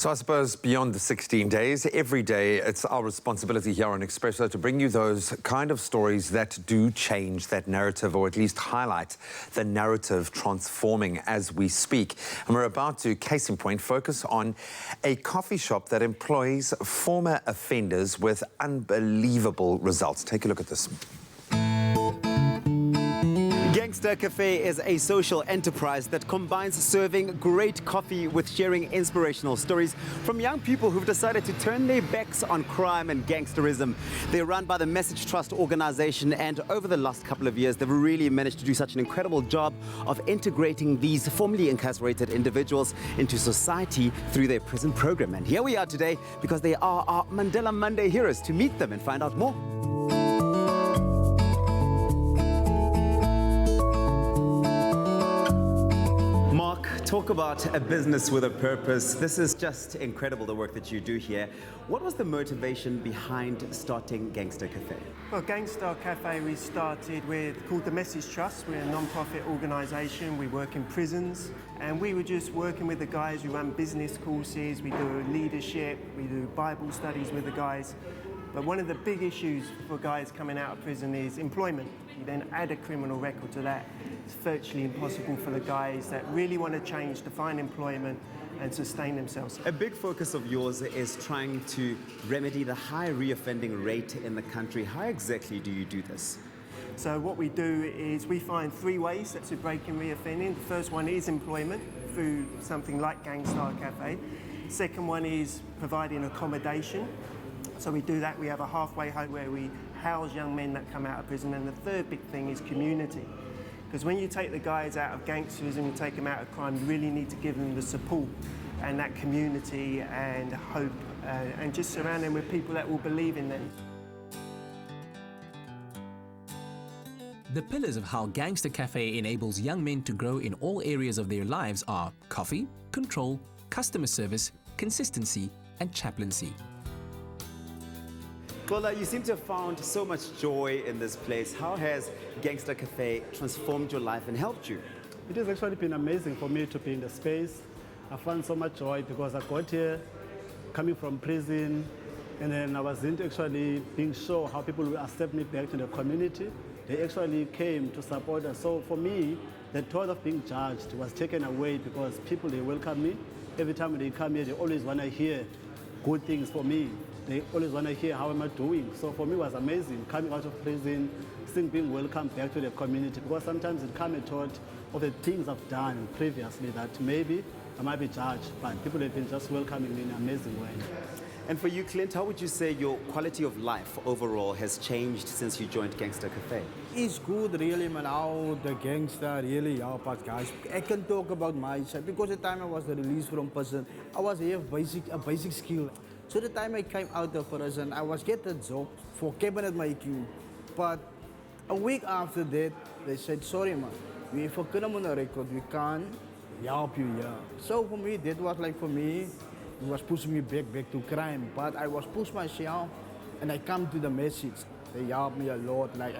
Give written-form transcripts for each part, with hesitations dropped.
So I suppose beyond the 16 days, every day it's our responsibility here on Expresso to bring you those kind of stories that do change that narrative, or at least highlight the narrative transforming as we speak. And we're about to, case in point, focus on a coffee shop that employs former offenders with unbelievable results. Take a look at this. Gangstar Café is a social enterprise that combines serving great coffee with sharing inspirational stories from young people who've decided to turn their backs on crime and gangsterism. They're run by the Message Trust organization, and over the last couple of years, they've really managed to do such an incredible job of integrating these formerly incarcerated individuals into society through their prison program. And here we are today because they are our Mandela Monday heroes, to meet them and find out more. Talk about a business with a purpose. This is just incredible, the work that you do here. What was the motivation behind starting Gangstar Café? Well, Gangstar Café we started with, called the Message Trust. We're a non-profit organisation. We work in prisons, and we were just working with the guys. We run business courses, we do leadership, we do Bible studies with the guys. But one of the big issues for guys coming out of prison is employment. You then add a criminal record to that. It's virtually impossible for the guys that really want to change to find employment and sustain themselves. A big focus of yours is trying to remedy the high reoffending rate in the country. How exactly do you do this? So what we do is we find 3 ways to break in reoffending. The first one is employment through something like Gangstar Café. Second one is providing accommodation. So we do that. We have a halfway home where we house young men that come out of prison. And the third big thing is community. Because when you take the guys out of gangsterism, you take them out of crime, you really need to give them the support and that community and hope, and just surround them with people that will believe in them. The pillars of how Gangstar Café enables young men to grow in all areas of their lives are coffee, control, customer service, consistency, and chaplaincy. Well, you seem to have found so much joy in this place. How has Gangstar Café transformed your life and helped you? It has actually been amazing for me to be in the space. I found so much joy because I got here coming from prison, and then I wasn't actually being sure how people will accept me back to the community. They actually came to support us. So for me, the thought of being judged was taken away because people, they welcome me. Every time they come here, they always want to hear good things for me. They always want to hear how am I doing. So for me, it was amazing coming out of prison, still being welcomed back to the community, because sometimes it comes a thought of the things I've done previously that maybe I might be judged, but people have been just welcoming me in an amazing way. And for you, Clint, how would you say your quality of life overall has changed since you joined Gangstar Café? It's good, really, man, how the gangster really help us, guys. I can talk about myself because the time I was released from prison, I was here a basic skill. So the time I came out of prison, I was get a job for cabinet making. But a week after that, they said, sorry man, we have a criminal record, we can't help you here. So for me, that was like for me, it was pushing me back to crime. But I was pushed myself and I come to the message. They helped me a lot, like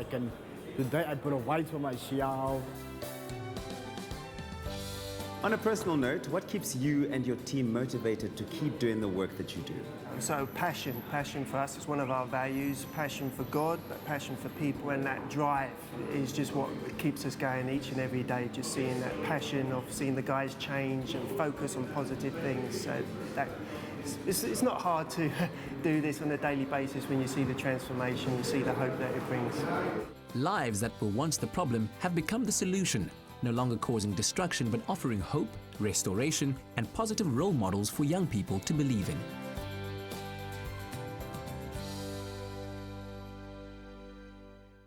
today I provide for myself. On a personal note, what keeps you and your team motivated to keep doing the work that you do? So passion for us is one of our values. Passion for God, but passion for people, and that drive is just what keeps us going each and every day. Just seeing that passion of seeing the guys change and focus on positive things. So that it's not hard to do this on a daily basis when you see the transformation, you see the hope that it brings. Lives that were once the problem have become the solution, no longer causing destruction but offering hope, restoration, and positive role models for young people to believe in.